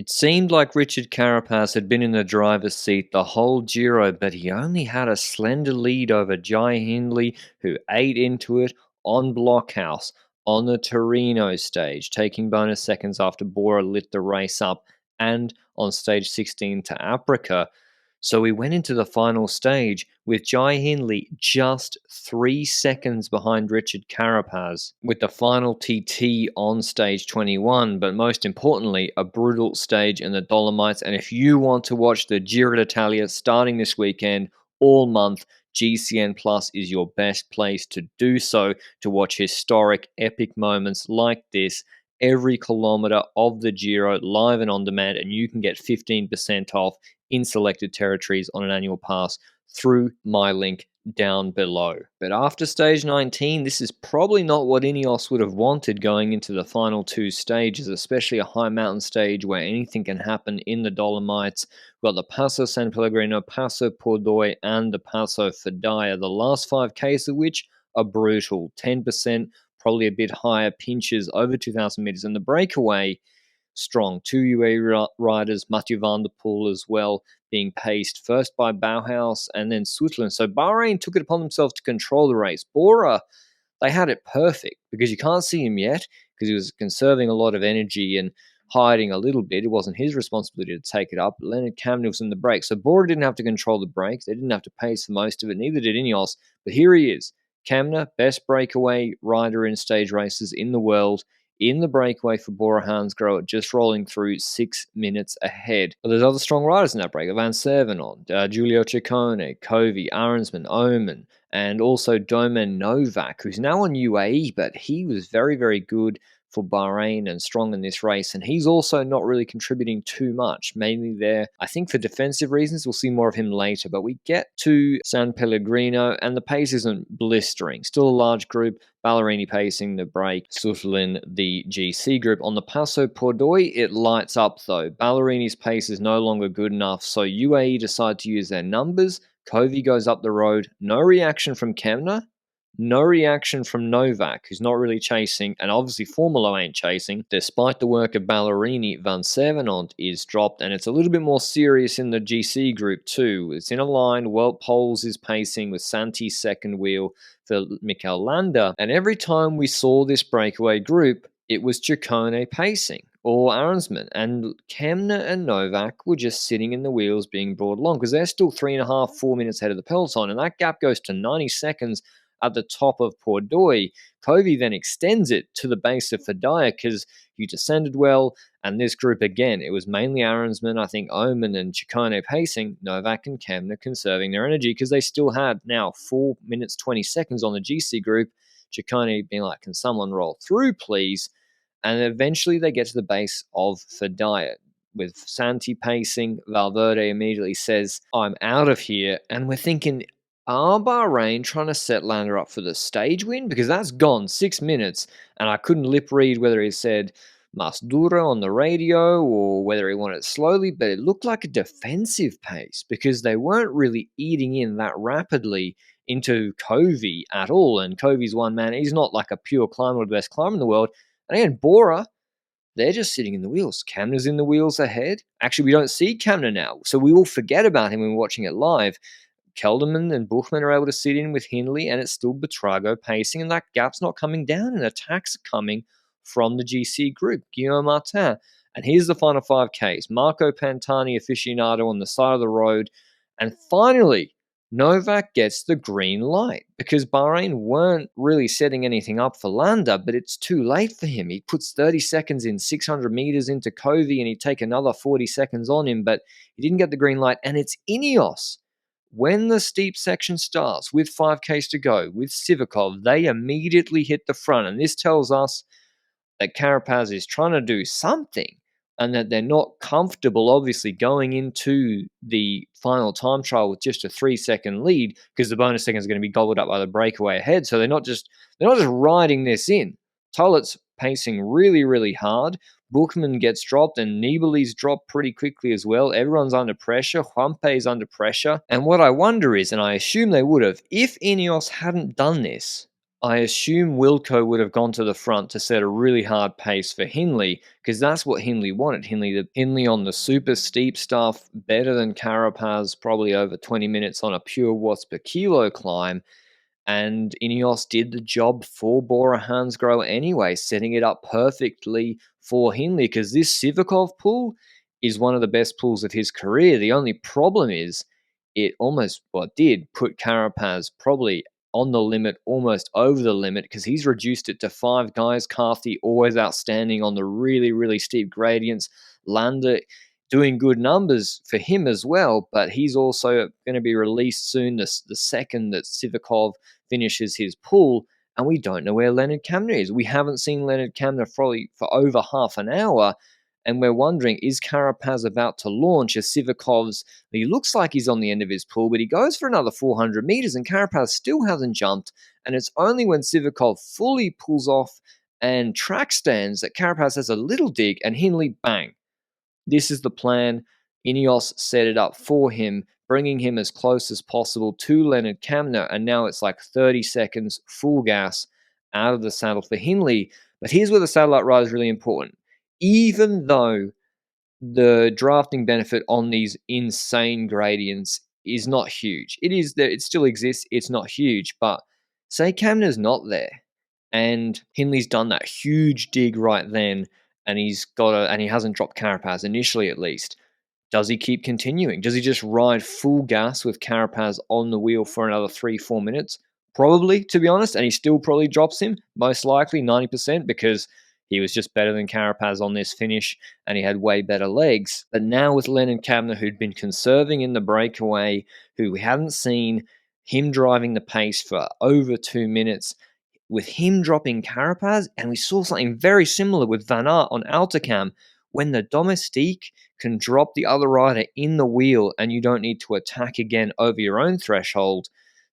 It seemed like Richard Carapaz had been in the driver's seat the whole Giro, but he only had a slender lead over Jai Hindley, who ate into it on Blockhouse on the Torino stage, taking bonus seconds after Bora lit the race up, and on stage 16 to Aprica. So we went into the final stage with Jai Hindley just 3 seconds behind Richard Carapaz, with the final TT on stage 21, but most importantly, a brutal stage in the Dolomites. And if you want to watch the Giro d'Italia starting this weekend, all month, GCN Plus is your best place to do so, to watch historic, epic moments like this every kilometer of the Giro live and on demand, and you can get 15% off in selected territories on an annual pass through my link down below. But after stage 19, this is probably not what Ineos would have wanted going into the final two stages, especially a high mountain stage where anything can happen in the Dolomites. We've got the Passo San Pellegrino, Passo Pordoi, and the Passo Fedaia, the last 5Ks of which are brutal. 10%, probably a bit higher, pinches over 2,000 meters, and the breakaway strong. Two UAE riders, Mathieu van der Poel as well, being paced first by Bauhaus and then Switzerland. So Bahrain took it upon themselves to control the race. Bora, they had it perfect because you can't see him yet because he was conserving a lot of energy and hiding a little bit. It wasn't his responsibility to take it up. Leonard Kamna was in the break. So Bora didn't have to control the brakes. They didn't have to pace for most of it. Neither did Ineos. But here he is. Kamna, best breakaway rider in stage races in the world, in the breakaway for Bora Hansgrohe, just rolling through 6 minutes ahead. But there's other strong riders in that break. Van Servenant, Giulio Ciccone, Covey, Arensman, Omen, and also Domen Novak, who's now on UAE, but he was very, very good for Bahrain and strong in this race, and he's also not really contributing too much, mainly there, I think, for defensive reasons. We'll see more of him later, but we get to San Pellegrino, and the pace isn't blistering. Still a large group, Ballerini pacing the break, Sutherland the GC group. On the Passo Pordoi, it lights up though. Ballerini's pace is no longer good enough, so UAE decide to use their numbers. Covey goes up the road, no reaction from Kemna, no reaction from Novak, who's not really chasing, and obviously Formula ain't chasing. Despite the work of Ballerini, Van Servenant is dropped, and it's a little bit more serious in the GC group too. It's in a line, Wout Poels is pacing with Santi's second wheel for Mikel Landa, and every time we saw this breakaway group, it was Ciccone pacing, or Arensman, and Kemna and Novak were just sitting in the wheels being brought along, because they're still 3.5, 4 minutes ahead of the peloton, and that gap goes to 90 seconds at the top of Pordoi. Covey then extends it to the base of Fedaia because you descended well, and this group again, it was mainly Arensman, I think Omen and Ciccone pacing, Novak and Kemna conserving their energy because they still had now 4 minutes 20 seconds on the GC group. Ciccone being like, can someone roll through please? And eventually they get to the base of Fedaia. With Santi pacing, Valverde immediately says, I'm out of here, and we're thinking, are Bahrain trying to set Landa up for the stage win? Because that's gone 6 minutes, and I couldn't lip read whether he said Mas Dura on the radio or whether he wanted it slowly, but it looked like a defensive pace because they weren't really eating in that rapidly into Covey at all. And Covey's one man, he's not like a pure climber or the best climber in the world. And again, Bora, they're just sitting in the wheels. Kamna's in the wheels ahead. Actually, we don't see Kamna now, so we all forget about him when we're watching it live. Kelderman and Buchmann are able to sit in with Hindley, and it's still Buitrago pacing, and that gap's not coming down, and attacks are coming from the GC group, Guillaume Martin. And here's the final 5Ks. Marco Pantani aficionado on the side of the road, and finally, Novak gets the green light because Bahrain weren't really setting anything up for Landa, but it's too late for him. He puts 30 seconds in 600 meters into Covey, and he'd take another 40 seconds on him, but he didn't get the green light, and it's Ineos. When the steep section starts with 5Ks to go, with Sivakov, they immediately hit the front. And this tells us that Carapaz is trying to do something and that they're not comfortable, obviously, going into the final time trial with just a 3-second lead because the bonus seconds are going to be gobbled up by the breakaway ahead. So they're not just riding this in. Tollett's pacing really, really hard. Buchmann gets dropped and Nibali's dropped pretty quickly as well. Everyone's under pressure. Juanpe's under pressure. And what I wonder is, and I assume they would have, if Ineos hadn't done this, I assume Wilco would have gone to the front to set a really hard pace for Hindley because that's what Hindley wanted. Hindley on the super steep stuff, better than Carapaz, probably over 20 minutes on a pure watts per kilo climb. And Ineos did the job for Bora Hansgrohe anyway, setting it up perfectly for Hindley because this Sivakov pull is one of the best pulls of his career. The only problem is it almost, well, it did put Carapaz probably on the limit, almost over the limit, because he's reduced it to 5 guys. Carthy always outstanding on the really, really steep gradients. Landa doing good numbers for him as well, but he's also going to be released soon, the second that Sivakov finishes his pull, and we don't know where Leonard Kamna is. We haven't seen Leonard Kamna probably for over half an hour, and we're wondering, is Carapaz about to launch as Sivakov's? He looks like he's on the end of his pull, but he goes for another 400 meters, and Carapaz still hasn't jumped, and it's only when Sivakov fully pulls off and track stands that Carapaz has a little dig, and Hindley, bang. This is the plan. Ineos set it up for him, bringing him as close as possible to Leonard Kamna, and now it's like 30 seconds full gas out of the saddle for Hindley. But here's where the satellite ride is really important. Even though the drafting benefit on these insane gradients is not huge, it is there, it still exists, it's not huge, but say Kamna's not there and Hindley's done that huge dig right then, and he hasn't dropped Carapaz initially at least. Does he keep continuing? Does he just ride full gas with Carapaz on the wheel for another 3-4 minutes? Probably, to be honest, and he still probably drops him, most likely 90%, because he was just better than Carapaz on this finish and he had way better legs. But now with Leonard Kamna, who'd been conserving in the breakaway, who we hadn't seen him driving the pace for over 2 minutes, with him dropping Carapaz, and we saw something very similar with Van Aert on Altacam, when the domestique can drop the other rider in the wheel and you don't need to attack again over your own threshold,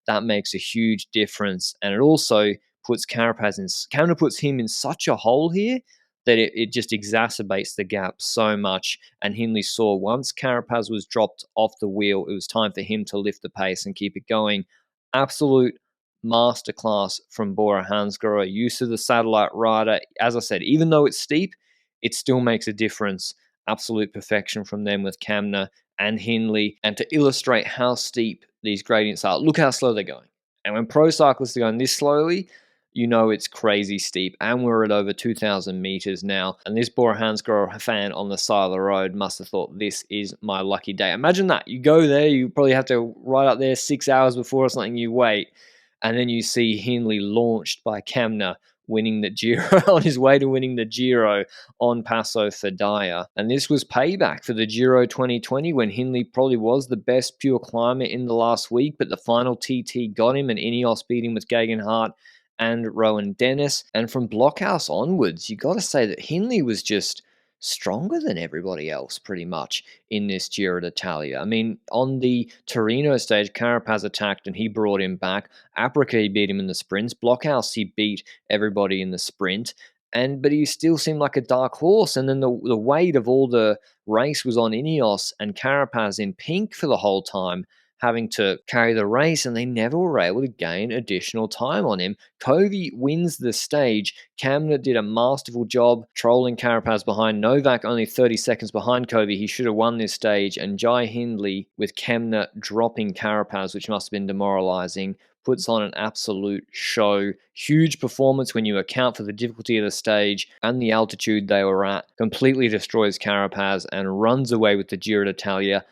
that makes a huge difference. And it also puts Carapaz in, kind of puts him in such a hole here that it just exacerbates the gap so much. And Hindley saw once Carapaz was dropped off the wheel, it was time for him to lift the pace and keep it going. Absolute masterclass from Bora Hansgrohe. Use of the satellite rider. As I said, even though it's steep, it still makes a difference. Absolute perfection from them with Kamna and Hindley. And to illustrate how steep these gradients are, look how slow they're going. And when pro cyclists are going this slowly, you know it's crazy steep. And we're at over 2,000 meters now. And this Bora Hansgrohe fan on the side of the road must have thought, this is my lucky day. Imagine that. You go there, you probably have to ride up there 6 hours before or something, you wait. And then you see Hindley launched by Kamna, winning the Giro, on his way to winning the Giro on Passo Fedaia. And this was payback for the Giro 2020, when Hindley probably was the best pure climber in the last week, but the final TT got him, and Ineos beat him with Geoghegan Hart and Rowan Dennis. And from Blockhouse onwards, you got to say that Hindley was just stronger than everybody else pretty much in this Giro d'Italia. I mean, on the Torino stage, Carapaz attacked and he brought him back. Aprica, he beat him in the sprints. Blockhouse, he beat everybody in the sprint. But he still seemed like a dark horse. And then the weight of all the race was on Ineos and Carapaz in pink for the whole time, having to carry the race, and they never were able to gain additional time on him. Covey wins the stage. Kamna did a masterful job trolling Carapaz behind. Novak only 30 seconds behind Covey. He should have won this stage. And Jai Hindley, with Kamna dropping Carapaz, which must have been demoralizing, puts on an absolute show. Huge performance when you account for the difficulty of the stage and the altitude they were at. Completely destroys Carapaz and runs away with the Giro d'Italia.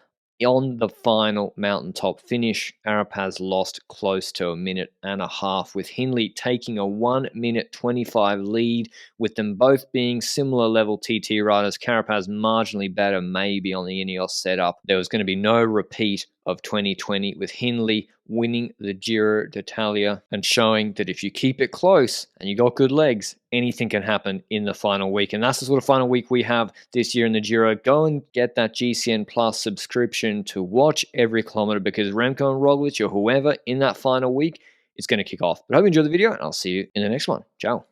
On the final mountaintop finish, Carapaz lost close to a minute and a half, with Hindley taking a 1-minute 25 lead, with them both being similar level TT riders. Carapaz marginally better, maybe on the Ineos setup. There was going to be no repeat of 2020, with Hindley winning the Giro d'Italia and showing that if you keep it close and you got good legs, anything can happen in the final week. And that's the sort of final week we have this year in the Giro. Go and get that GCN Plus subscription to watch every kilometer, because Remco and Roglic or whoever in that final week is going to kick off. But I hope you enjoyed the video, and I'll see you in the next one. Ciao.